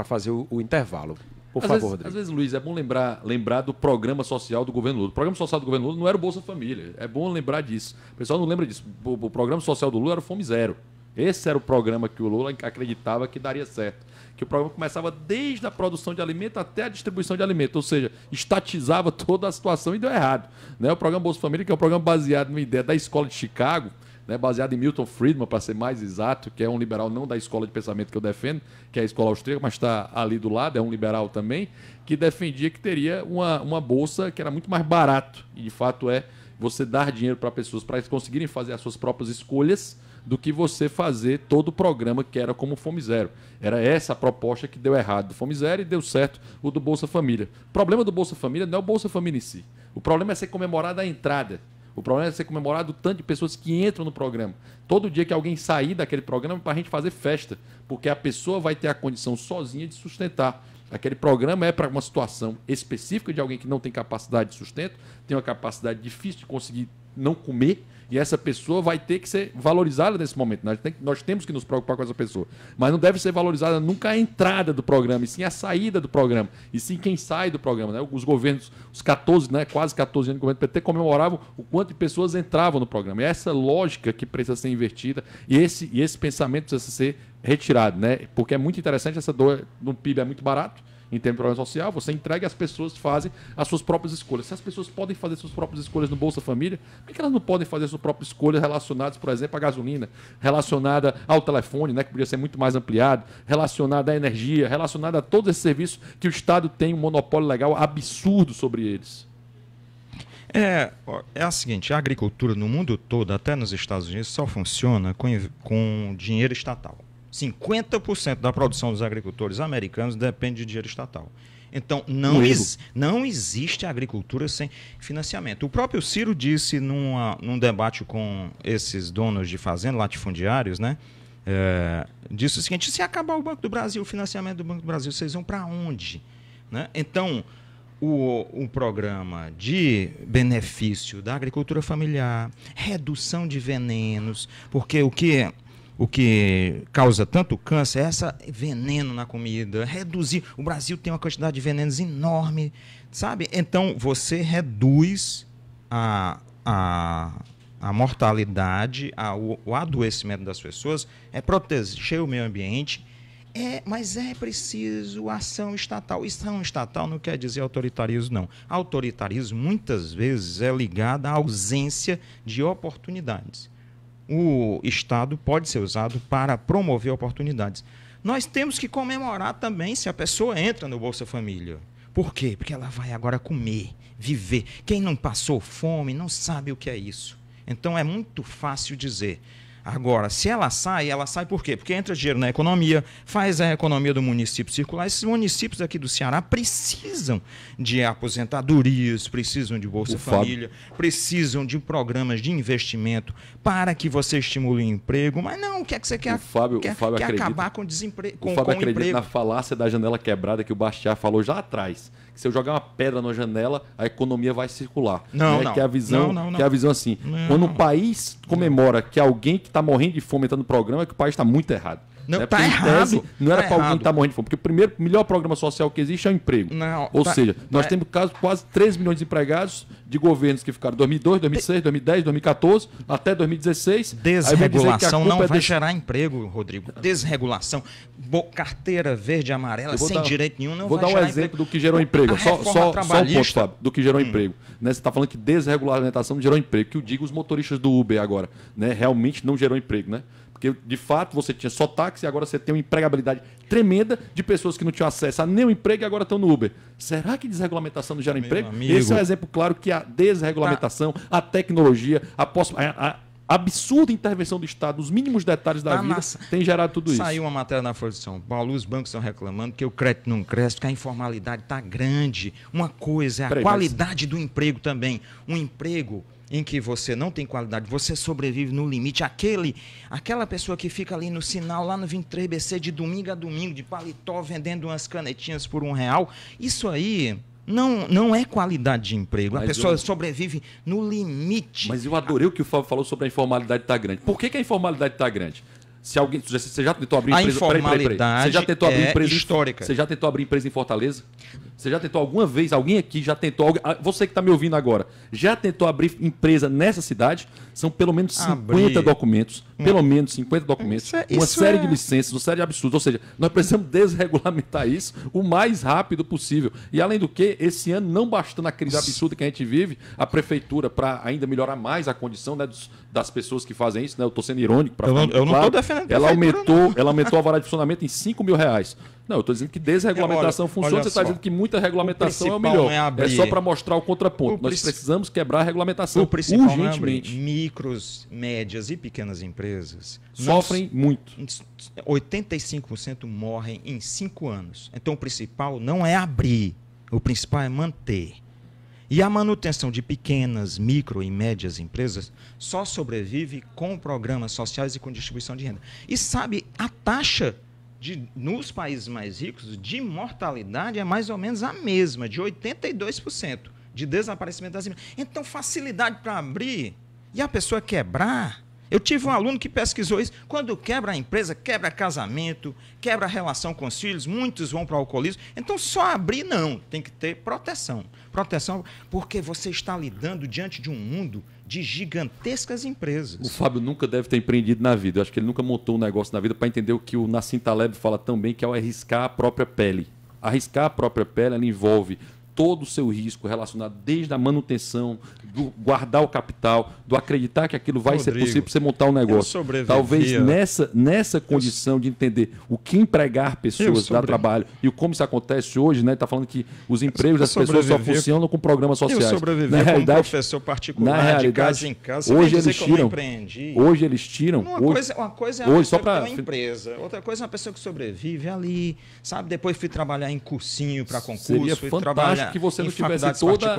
Speaker 2: fazer o intervalo. Por favor, Rodrigo.
Speaker 4: Às vezes, Luiz, é bom lembrar do programa social do governo Lula. O programa social do governo Lula não era o Bolsa Família. É bom lembrar disso. O pessoal não lembra disso. O programa social do Lula era o Fome Zero. Esse era o programa que o Lula acreditava que daria certo. Que o programa começava desde a produção de alimento até a distribuição de alimento. Ou seja, estatizava toda a situação e deu errado. Né? O programa Bolsa Família, que é um programa baseado numa ideia da Escola de Chicago, né, baseado em Milton Friedman, para ser mais exato, que é um liberal não da escola de pensamento que eu defendo, que é a escola austríaca, mas está ali do lado, é um liberal também, que defendia que teria uma bolsa que era muito mais barato. E, de fato, é você dar dinheiro para pessoas para eles conseguirem fazer as suas próprias escolhas do que você fazer todo o programa que era como o Fome Zero. Era essa a proposta que deu errado do Fome Zero e deu certo o do Bolsa Família. O problema do Bolsa Família não é o Bolsa Família em si. O problema é ser comemorada a entrada. O problema é ser comemorado o tanto de pessoas que entram no programa. Todo dia que alguém sair daquele programa para a gente fazer festa, porque a pessoa vai ter a condição sozinha de sustentar. Aquele programa é para uma situação específica de alguém que não tem capacidade de sustento, tem uma capacidade difícil de conseguir não comer, e essa pessoa vai ter que ser valorizada nesse momento. Nós temos que nos preocupar com essa pessoa. Mas não deve ser valorizada nunca a entrada do programa, e sim a saída do programa, e sim quem sai do programa. Né? Os governos, os 14, né, quase 14 anos do governo PT, comemoravam o quanto de pessoas entravam no programa. E essa lógica que precisa ser invertida, e esse pensamento precisa ser retirado. Né? Porque é muito interessante, essa dor no PIB é muito barato, em termos de programa social, você entrega e as pessoas fazem as suas próprias escolhas. Se as pessoas podem fazer suas próprias escolhas no Bolsa Família, por que elas não podem fazer suas próprias escolhas relacionadas, por exemplo, à gasolina, relacionada ao telefone, né, que poderia ser muito mais ampliado, relacionada à energia, relacionada a todos esses serviços que o Estado tem um monopólio legal absurdo sobre eles?
Speaker 3: É a seguinte, a agricultura no mundo todo, até nos Estados Unidos, só funciona com dinheiro estatal. 50% da produção dos agricultores americanos depende de dinheiro estatal. Então, não existe agricultura sem financiamento. O próprio Ciro disse num debate com esses donos de fazenda, latifundiários, né? Disse o seguinte: se acabar o Banco do Brasil, o financiamento do Banco do Brasil, vocês vão para onde? Né? Então, o programa de benefício da agricultura familiar, redução de venenos, porque o que causa tanto câncer é esse veneno na comida, reduzir. O Brasil tem uma quantidade de venenos enorme, sabe? Então, você reduz a mortalidade, o adoecimento das pessoas, proteger o meio ambiente, mas é preciso ação estatal. Ação estatal não quer dizer autoritarismo, não. Autoritarismo, muitas vezes, é ligado à ausência de oportunidades. O Estado pode ser usado para promover oportunidades. Nós temos que comemorar também se a pessoa entra no Bolsa Família. Por quê? Porque ela vai agora comer, viver. Quem não passou fome não sabe o que é isso. Então é muito fácil dizer. Agora, se ela sai por quê? Porque entra dinheiro na economia, faz a economia do município circular. Esses municípios aqui do Ceará precisam de aposentadorias, precisam de Bolsa Família, precisam de programas de investimento para que você estimule o emprego. Mas não, o que é que você quer?
Speaker 4: O Fábio
Speaker 3: quer acabar com o desemprego.
Speaker 4: O Fábio acredita na falácia da janela quebrada que o Bastiat falou já atrás. Se eu jogar uma pedra na janela, a economia vai circular. Não. Que é a visão, que é a visão assim. Quando um país comemora que alguém que está morrendo de fome está no programa, é que o país está muito errado.
Speaker 3: Não, está errado.
Speaker 4: Não era para alguém que está morrendo de fome. Porque o melhor programa social que existe é o emprego. Ou seja, nós temos quase 3 milhões de empregados de governos que ficaram 2002, 2006, 2010, 2014, até 2016.
Speaker 3: Desregulação não vai gerar emprego, Rodrigo. Desregulação, carteira verde e amarela, sem direito nenhum, não vai gerar emprego.
Speaker 4: Vou dar um exemplo do que gerou emprego. Só um ponto, Fábio, do que gerou emprego. Né, você está falando que desregulamentação não gerou emprego. Que eu digo os motoristas do Uber agora. Né, realmente não gerou emprego, né? Porque, de fato, você tinha só táxi e agora você tem uma empregabilidade tremenda de pessoas que não tinham acesso a nenhum emprego e agora estão no Uber. Será que desregulamentação não gera emprego? Esse é um exemplo claro que a desregulamentação, a tecnologia, absurda intervenção do Estado, nos mínimos detalhes da vida, tem gerado tudo isso.
Speaker 3: Saiu uma matéria na Folha de São Paulo, os bancos estão reclamando que o crédito não cresce, que a informalidade está grande. Uma coisa é a qualidade do emprego também. Um emprego em que você não tem qualidade, você sobrevive no limite. Aquela pessoa que fica ali no sinal, lá no 23BC, de domingo a domingo, de paletó, vendendo umas canetinhas por R$1, isso aí não é qualidade de emprego. A pessoa sobrevive no limite.
Speaker 4: Mas eu adorei o que o Fábio falou sobre a informalidade estar grande. Por que a informalidade está grande? Se alguém, você já tentou abrir empresa...
Speaker 3: A informalidade
Speaker 4: Você já tentou abrir empresa
Speaker 3: histórica.
Speaker 4: Você já tentou abrir empresa em Fortaleza? Você já tentou alguma vez, alguém aqui já tentou... Você que está me ouvindo agora, já tentou abrir empresa nessa cidade? São pelo menos 50 documentos. Pelo menos 50 documentos. Uma série de licenças, uma série de absurdos. Ou seja, nós precisamos desregulamentar isso o mais rápido possível. E além do que, esse ano, não bastando a crise absurda que a gente vive, a prefeitura, para ainda melhorar mais a condição, né, das pessoas que fazem isso, né? Eu estou sendo irônico.
Speaker 3: Eu não estou defendendo
Speaker 4: ela aumentou a vara de funcionamento em R$5 mil. Não, eu estou dizendo que desregulamentação funciona. Você está dizendo que muita regulamentação é o melhor. É só para mostrar o contraponto. Nós precisamos quebrar a regulamentação urgentemente.
Speaker 3: Micros, médias e pequenas empresas
Speaker 4: sofrem muito.
Speaker 3: 85% morrem em 5 anos. Então o principal não é abrir, o principal é manter. E a manutenção de pequenas, micro e médias empresas só sobrevive com programas sociais e com distribuição de renda. E sabe, a taxa nos países mais ricos de mortalidade é mais ou menos a mesma, de 82% de desaparecimento das empresas. Então, facilidade para abrir e a pessoa quebrar. Eu tive um aluno que pesquisou isso. Quando quebra a empresa, quebra casamento, quebra a relação com os filhos, muitos vão para o alcoolismo. Então, só abrir não, tem que ter proteção. Proteção porque você está lidando diante de um mundo de gigantescas empresas.
Speaker 4: O Fábio nunca deve ter empreendido na vida. Eu acho que ele nunca montou um negócio na vida para entender o que o Nassim Taleb fala tão bem, que é o arriscar a própria pele. Arriscar a própria pele, ela envolve todo o seu risco relacionado desde a manutenção, do guardar o capital, do acreditar que aquilo vai ser possível para você montar um negócio. Talvez nessa condição de entender o que empregar pessoas, dar trabalho e como isso acontece hoje, né? Está falando que os empregos das pessoas só funcionam com programas sociais.
Speaker 3: Eu sobrevivi como professor particular,
Speaker 4: na realidade,
Speaker 3: de casa em casa.
Speaker 4: Hoje eles tiram. Hoje eles tiram.
Speaker 3: Uma coisa é a pessoa que tem uma empresa, outra coisa é uma pessoa que sobrevive ali, sabe? Depois fui trabalhar em cursinho para concurso.
Speaker 4: Seria fantástico que você não tivesse toda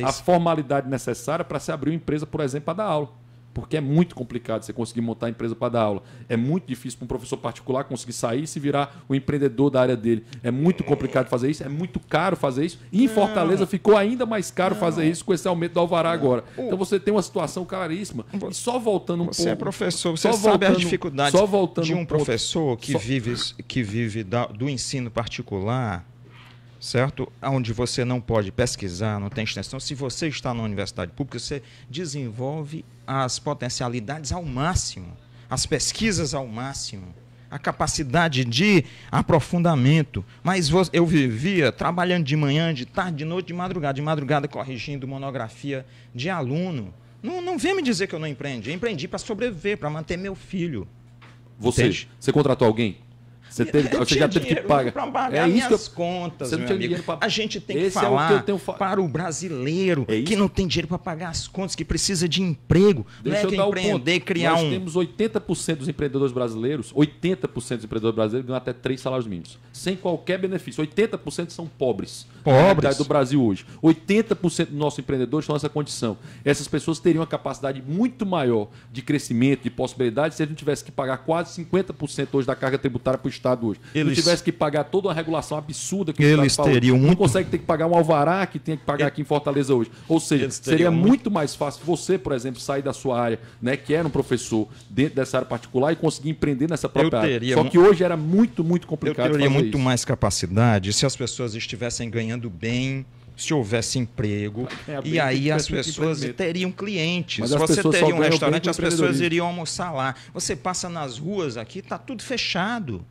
Speaker 4: a formalidade necessária para se abrir uma empresa, por exemplo, para dar aula. Porque é muito complicado você conseguir montar a empresa para dar aula. É muito difícil para um professor particular conseguir sair e se virar o empreendedor da área dele. É muito complicado fazer isso, é muito caro fazer isso. E em Fortaleza ficou ainda mais caro fazer isso com esse aumento do alvará agora. Então você tem uma situação claríssima. E só voltando um pouco...
Speaker 3: Você é professor, você sabe as dificuldades de um professor que vive do ensino particular... certo? Onde você não pode pesquisar, não tem extensão. Se você está na universidade pública, você desenvolve as potencialidades ao máximo, as pesquisas ao máximo, a capacidade de aprofundamento. Mas eu vivia trabalhando de manhã, de tarde, de noite, de madrugada corrigindo monografia de aluno. Não vem me dizer que eu não empreendi. Eu empreendi para sobreviver, para manter meu filho.
Speaker 4: Você contratou alguém? Você já teve que pagar.
Speaker 3: Para pagar minhas contas, meu amigo. A gente tem que falar para o brasileiro que não tem dinheiro para pagar as contas, que precisa de emprego.
Speaker 4: Deixa eu dar empreender, criar Nós temos 80% dos empreendedores brasileiros, 80% dos empreendedores brasileiros ganham até 3 salários mínimos, sem qualquer benefício. 80% são pobres. Na realidade do Brasil hoje. 80% dos nossos empreendedores estão nessa condição. Essas pessoas teriam uma capacidade muito maior de crescimento, de possibilidade, se a gente tivesse que pagar quase 50% hoje da carga tributária para o Estado hoje. Se tivesse que pagar toda uma regulação absurda que o Estado não consegue ter que pagar um alvará que tem que pagar aqui em Fortaleza hoje. Ou seja, seria muito mais fácil você, por exemplo, sair da sua área, né, que era um professor dentro dessa área particular e conseguir empreender nessa própria área. Só que hoje era muito complicado.
Speaker 3: Eu teria muito mais capacidade se as pessoas estivessem ganhando bem, se houvesse emprego, e aí as pessoas teriam clientes. Se você teria um restaurante, as pessoas iriam almoçar lá. Você passa nas ruas aqui, está tudo fechado.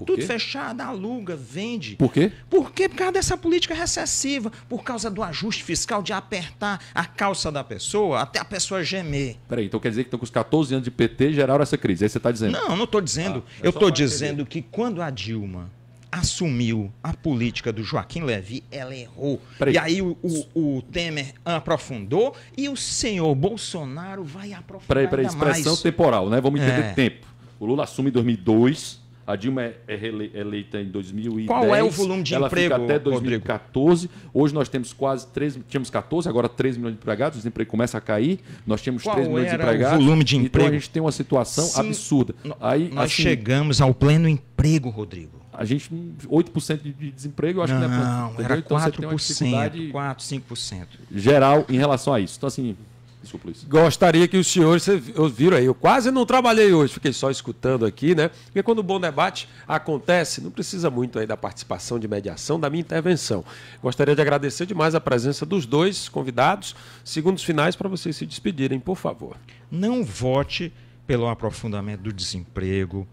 Speaker 3: Tudo fechado, aluga, vende.
Speaker 4: Por quê?
Speaker 3: Por quê? Por causa dessa política recessiva, por causa do ajuste fiscal, de apertar a calça da pessoa até a pessoa gemer.
Speaker 4: Peraí, então quer dizer que com os 14 anos de PT geraram essa crise, é isso que você está dizendo?
Speaker 3: Não estou dizendo. Eu estou dizendo que quando a Dilma assumiu a política do Joaquim Levy, ela errou.
Speaker 4: Peraí.
Speaker 3: E aí o Temer aprofundou e o senhor Bolsonaro vai aprofundar
Speaker 4: Peraí,
Speaker 3: ainda
Speaker 4: expressão
Speaker 3: mais.
Speaker 4: temporal, né? Vamos entender
Speaker 3: É.
Speaker 4: tempo. O Lula assume em 2002, a Dilma é eleita em 2010.
Speaker 3: Qual é o volume de
Speaker 4: ela
Speaker 3: emprego,
Speaker 4: fica até
Speaker 3: Rodrigo?
Speaker 4: 2014. Hoje nós temos tínhamos 14, agora 3 milhões de empregados, o desemprego começa a cair. Nós temos
Speaker 3: Qual
Speaker 4: 3 milhões de
Speaker 3: era o
Speaker 4: empregados.
Speaker 3: volume de
Speaker 4: Então
Speaker 3: emprego?
Speaker 4: a gente tem uma situação
Speaker 3: Sim,
Speaker 4: absurda. Aí,
Speaker 3: Nós
Speaker 4: assim,
Speaker 3: chegamos ao pleno emprego, Rodrigo.
Speaker 4: a gente 8% de desemprego, eu acho que não é
Speaker 3: Não,
Speaker 4: entendeu?
Speaker 3: era
Speaker 4: Então você tem uma
Speaker 3: 4%,
Speaker 4: dificuldade
Speaker 3: 4, 5%.
Speaker 4: geral em relação a isso. Então assim, desculpa, Luiz.
Speaker 2: Gostaria que os senhores ouviram aí. Eu quase não trabalhei hoje, fiquei só escutando aqui, né? Porque quando o bom debate acontece, não precisa muito aí da participação de mediação, da minha intervenção. Gostaria de agradecer demais a presença dos dois convidados. Segundos finais para vocês se despedirem, por favor.
Speaker 3: Não vote pelo aprofundamento do desemprego,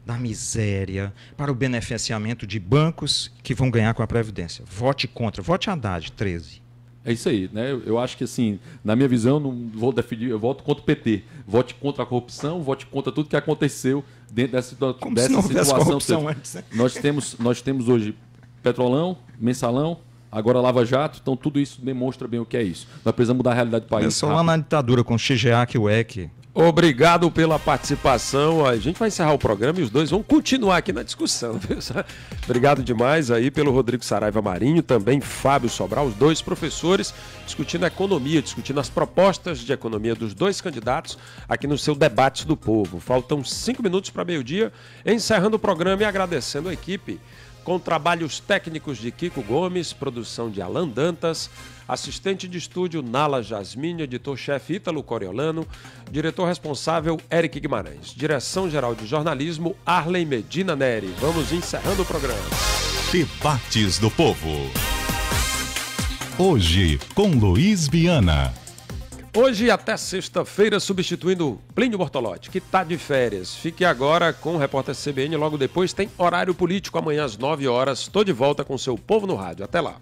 Speaker 3: da miséria, para o beneficiamento de bancos que vão ganhar com a Previdência. Vote contra. Vote Haddad, 13.
Speaker 4: É isso aí, né? Eu acho que, assim, na minha visão, eu não vou defender, eu voto contra o PT. Vote contra a corrupção, vote contra tudo que aconteceu dentro dessa
Speaker 3: Como se não houvesse
Speaker 4: situação.
Speaker 3: corrupção antes, né?
Speaker 4: Nós temos hoje Petrolão, Mensalão, agora Lava Jato, então tudo isso demonstra bem o que é isso. Nós precisamos mudar a realidade do país.
Speaker 3: Começou lá na ditadura com o Xigeac e o EC.
Speaker 2: Obrigado pela participação. A gente vai encerrar o programa e os dois vão continuar aqui na discussão. Viu? Obrigado demais aí pelo Rodrigo Saraiva Marinho, também Fábio Sobral, os dois professores, discutindo a economia, discutindo as propostas de economia dos dois candidatos aqui no seu Debates do Povo. Faltam 5 minutos para meio-dia, encerrando o programa e agradecendo a equipe, com trabalhos técnicos de Kiko Gomes, produção de Alan Dantas, assistente de estúdio Nala Jasmine, editor-chefe Ítalo Coriolano, diretor responsável Eric Guimarães, direção-geral de jornalismo Arlen Medina Neri. Vamos encerrando o programa.
Speaker 1: Debates do Povo. Hoje, com Luiz Viana.
Speaker 2: Hoje até sexta-feira, substituindo Plínio Bortolotti, que está de férias. Fique agora com o repórter CBN, logo depois tem horário político, amanhã às 9 horas. Estou de volta com o seu Povo no Rádio. Até lá.